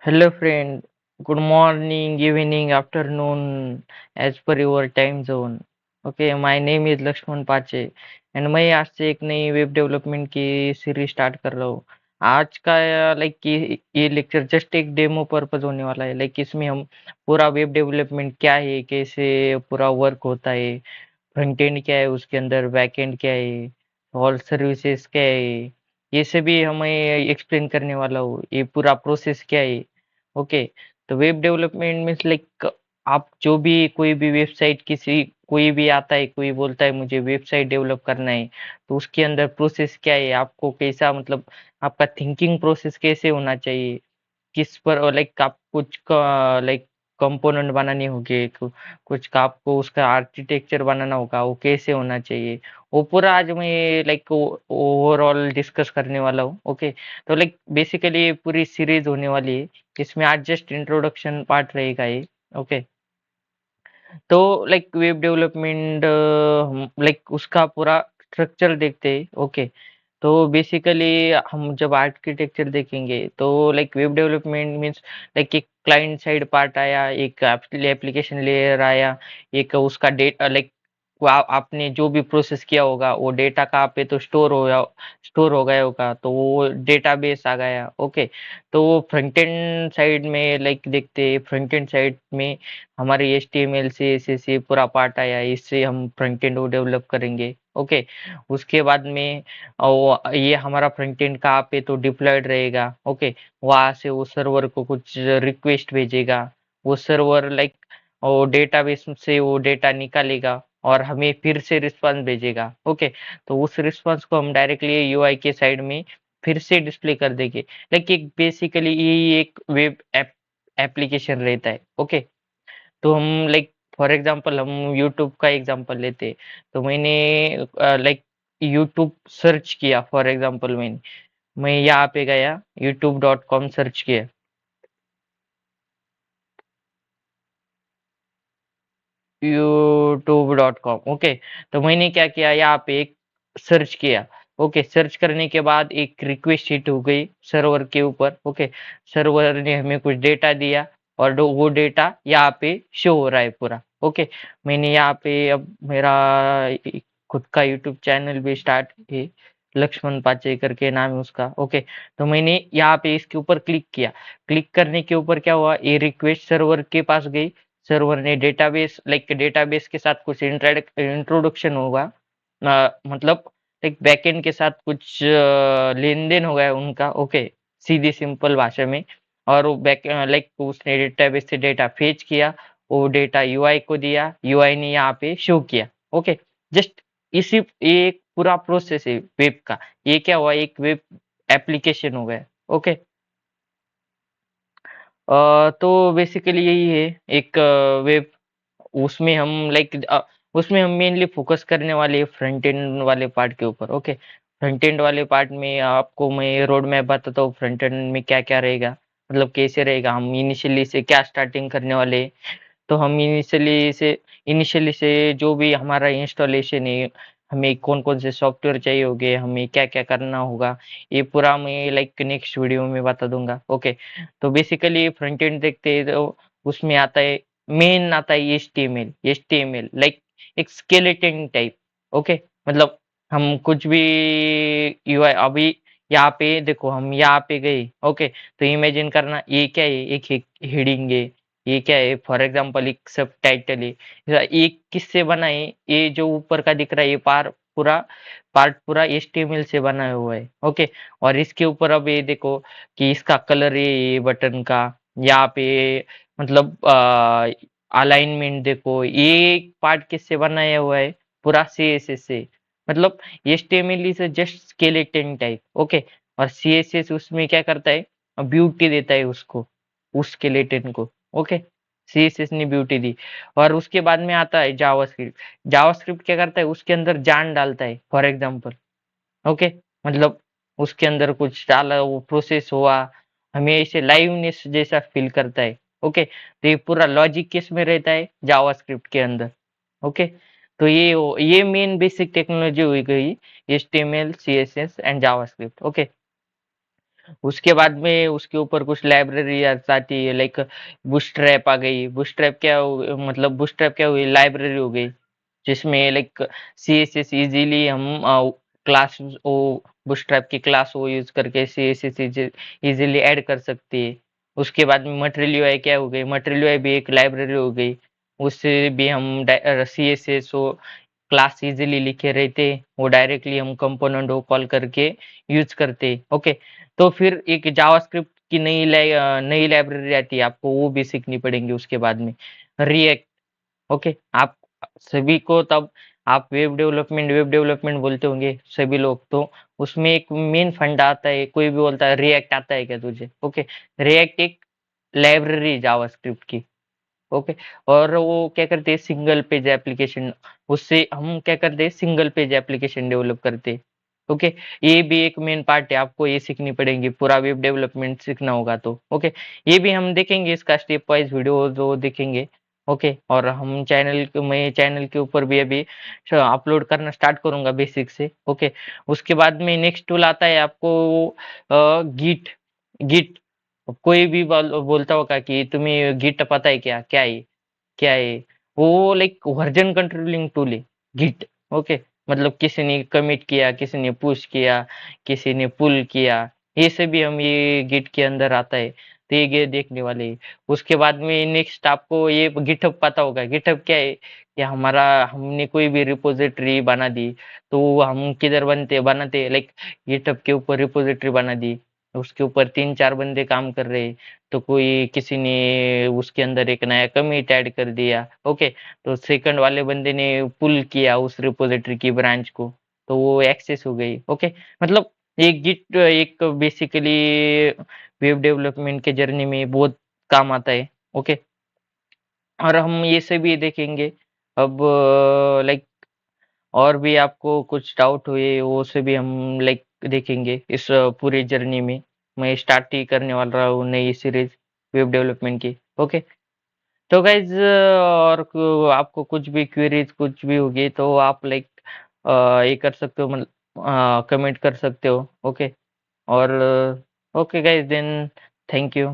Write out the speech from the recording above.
Hello, friend. Good morning, evening, afternoon, as per your time zone. Okay, my name is Lakshman पाचे and मैं आज से एक नई वेब डेवलपमेंट की सीरीज स्टार्ट कर रहा हूँ। आज का लाइक ये लेक्चर जस्ट एक डेमो पर्पज होने वाला है। लाइक इसमें हम पूरा वेब डेवलपमेंट क्या है, कैसे पूरा वर्क होता है, फ्रंट एंड क्या है, उसके अंदर बैक एंड क्या है, ऑल सर्विसेज क्या है, ये सभी हमें एक्सप्लेन करने वाला हूँ। ये पूरा प्रोसेस क्या है। ओके। तो वेब डेवलपमेंट मीन्स लाइक आप जो भी कोई भी वेबसाइट किसी कोई भी आता है, कोई बोलता है मुझे वेबसाइट डेवलप करना है, तो उसके अंदर प्रोसेस क्या है, आपको कैसा मतलब आपका थिंकिंग प्रोसेस कैसे होना चाहिए, किस पर लाइक आप कुछ लाइक कंपोनेंट बनाने होंगे, कुछ का आपको उसका आर्किटेक्चर बनाना होगा, वो कैसे होना चाहिए, वो पूरा आज मैं लाइक ओवरऑल डिस्कस करने वाला हूँ। ओके। तो लाइक बेसिकली ये पूरी सीरीज होने वाली है, इसमें आज जस्ट इंट्रोडक्शन पार्ट रहेगा ये। ओके। तो लाइक वेब डेवलपमेंट लाइक उसका पूरा स्ट्रक्चर देखते हैं। ओके। तो बेसिकली हम जब आर्किटेक्चर देखेंगे तो like web development means like एक क्लाइंट साइड पार्ट आया, एक एप्लीकेशन लेयर आया, एक उसका डेटा लाइक आपने जो भी प्रोसेस किया होगा वो डेटा कहाँ पे तो स्टोर हो गया होगा, तो वो डेटाबेस आ गया। ओके। तो फ्रंट एंड साइड में लाइक देखते हैं, फ्रंट एंड साइड में हमारे HTML CSS ये पूरा पार्ट आया, इससे हम फ्रंट एंड डेवलप करेंगे। ओके। उसके बाद में ये हमारा फ्रंट एंड कहाँ पे तो डिप्लॉयड रहेगा। ओके। वहां से वो सर्वर को कुछ रिक्वेस्ट भेजेगा, वो सर्वर लाइक वो डेटाबेस से वो डेटा निकालेगा और हमें फिर से रिस्पांस भेजेगा। ओके। तो उस रिस्पांस को हम डायरेक्टली UI के साइड में फिर से डिस्प्ले कर देंगे। लाइक एक बेसिकली यही एक वेब एप्लीकेशन रहता है। ओके। तो हम लाइक फॉर एग्जांपल हम यूट्यूब का एग्जांपल लेते हैं। तो मैंने लाइक यूट्यूब सर्च किया, फॉर एग्जांपल मैं यहाँ पे गया, youtube.com सर्च किया, youtube.com। ओके। तो मैंने क्या किया, यहाँ पे एक सर्च किया। ओके। सर्च करने के बाद एक रिक्वेस्ट हिट हो गई सर्वर के ऊपर। ओके। सर्वर ने हमें कुछ डेटा दिया और वो डेटा यहाँ पे शो हो रहा है पूरा। ओके। मैंने यहाँ पे अब मेरा खुद का यूट्यूब चैनल भी स्टार्ट है, लक्ष्मण पाचे करके नाम है उसका। ओके। तो मैंने यहाँ पे इसके ऊपर क्लिक किया। क्लिक करने के ऊपर क्या हुआ, ये रिक्वेस्ट सर्वर के पास गई, सर्वर ने डेटाबेस लाइक डेटाबेस के साथ कुछ इंट्रोडक्शन होगा, मतलब एक बैकएंड के साथ कुछ लेन देन हो गया उनका। ओके। सीधी सिंपल भाषा में। और वो बैक लाइक उसने डेटाबेस से डेटा फेच किया, वो डेटा UI को दिया, UI ने यहाँ पे शो किया। ओके। जस्ट इसी एक पूरा प्रोसेस है वेब का। ये क्या हुआ, एक वेब एप्लीकेशन हो गया। ओके। तो बेसिकली यही है एक वेब। उसमें हम लाइक उसमें हम मेनली फोकस करने वाले फ्रंट एंड वाले पार्ट के ऊपर। ओके। फ्रंट एंड वाले पार्ट में आपको मैं रोड मैप बताता हूँ, फ्रंट एंड में क्या क्या रहेगा, मतलब कैसे रहेगा, हम इनिशियली से क्या स्टार्टिंग करने वाले हैं। तो हम इनिशियली से जो भी हमारा इंस्टॉलेशन है, हमें कौन कौन से सॉफ्टवेयर चाहिए होंगे, हमें क्या क्या करना होगा, ये पूरा मैं लाइक नेक्स्ट वीडियो में बता दूंगा। ओके। तो बेसिकली फ्रंट एंड देखते हैं तो उसमें आता है, मेन आता है HTML लाइक एक स्केलेटन टाइप। ओके। मतलब हम कुछ भी UI अभी यहाँ पे देखो, हम यहाँ पे गए। ओके। तो इमेजिन करना, ये क्या है, एक हेडिंग है, ये क्या है, फॉर एग्जांपल एक सब टाइटल है, ये किससे बना है, ये जो ऊपर का दिख रहा है ये पार्ट पूरा HTML से बना हुआ है। ओके। और इसके ऊपर अब ये देखो कि इसका कलर ये बटन का, यहाँ पे मतलब अलाइनमेंट देखो, ये पार्ट किससे बनाया हुआ है, पूरा CSS से। मतलब HTML is just skeleton type. Okay. और CSS उसमें क्या करता है, ब्यूटी देता है उसको, उस स्केलेटन को। ओके। CSS ने ब्यूटी दी। और उसके बाद में आता है जावास्क्रिप्ट। जावास्क्रिप्ट क्या करता है, उसके अंदर जान डालता है, फॉर एग्जांपल। ओके। मतलब उसके अंदर कुछ डाला, वो प्रोसेस हुआ, हमें ऐसे लाइवनेस जैसा फील करता है। ओके। तो ये पूरा लॉजिक किस में रहता है, जावास्क्रिप्ट के अंदर। ओके। तो ये मेन बेसिक टेक्नोलॉजी हुई गई HTML CSS and JavaScript. Okay. उसके बाद में उसके ऊपर कुछ लाइब्रेरी आती है, लाइक बूटस्ट्रैप आ गई। बूटस्ट्रैप क्या मतलब बूटस्ट्रैप क्या हुई, लाइब्रेरी हो गई जिसमें लाइक CSS इजीली हम क्लास वो बूटस्ट्रैप की क्लास वो यूज करके CSS इजीली ऐड कर सकते हैं। उसके बाद में मटेरियल यूआई क्या हो गई, मटेरियल यूआई भी एक लाइब्रेरी हो गई। उससे भी हम CSS वो क्लास इजीली लिखे रहते, वो डायरेक्टली हम कंपोनेंट वो कॉल करके यूज करते। ओके, तो फिर एक जावास्क्रिप्ट की नई लाइब्रेरी आती है, आपको वो भी सीखनी पड़ेगी। उसके बाद में रिएक्ट। ओके, आप सभी को तब आप वेब डेवलपमेंट बोलते होंगे सभी लोग, तो उसमें एक मेन फंडा आता है। कोई भी बोलता है रिएक्ट आता है क्या तुझे? ओके, रिएक्ट एक लाइब्रेरी जावास्क्रिप्ट की। ओके, और वो क्या करते हैं, सिंगल पेज एप्लीकेशन, उससे हम क्या करते हैं, सिंगल पेज एप्लीकेशन डेवलप करते हैं। ओके, ये भी एक मेन पार्ट है, आपको ये सीखनी पड़ेगी, पूरा वेब डेवलपमेंट सीखना होगा तो। ओके, ये भी हम देखेंगे, इसका स्टेप वाइज वीडियो जो देखेंगे। ओके, और हम मैं चैनल के ऊपर भी अभी अपलोड करना स्टार्ट करूंगा बेसिक से। ओके, उसके बाद में नेक्स्ट टूल आता है आपको गिट। गिट कोई भी बोलता होगा कि तुम्हें गिट पता है क्या, क्या है? वो लाइक वर्जन कंट्रोलिंग टूल है गिट। ओके, मतलब किसी ने कमिट किया, किसी ने पुश किया, किसी ने पुल किया, ये सभी हम ये गिट के अंदर आता है। तो ये देखने वाले हैं। उसके बाद में नेक्स्ट आपको ये गिटहब पता होगा। गिटहब क्या है कि हमारा हमने कोई भी रिपोजिटरी बना दी, तो हम किधर बनाते लाइक गिटहब के ऊपर रिपोजिटरी बना दी, उसके ऊपर 3-4 बंदे काम कर रहे हैं, तो कोई किसी ने उसके अंदर एक नया कमिट ऐड कर दिया। ओके, तो सेकंड वाले बंदे ने पुल किया उस रिपोजिटरी की ब्रांच को, तो वो एक्सेस हो गई। ओके, मतलब एक गिट एक बेसिकली वेब डेवलपमेंट के जर्नी में बहुत काम आता है। ओके, और हम ये सभी देखेंगे। अब लाइक और भी आपको कुछ डाउट हुए वो से भी हम लाइक देखेंगे इस पूरी जर्नी में। मैं स्टार्ट ही करने वाला हूँ नई सीरीज वेब डेवलपमेंट की। ओके, तो गाइज और आपको कुछ भी क्वेरीज कुछ भी होगी तो आप लाइक ये कर सकते हो, मतलब कमेंट कर सकते हो। ओके, और okay guys, then thank you.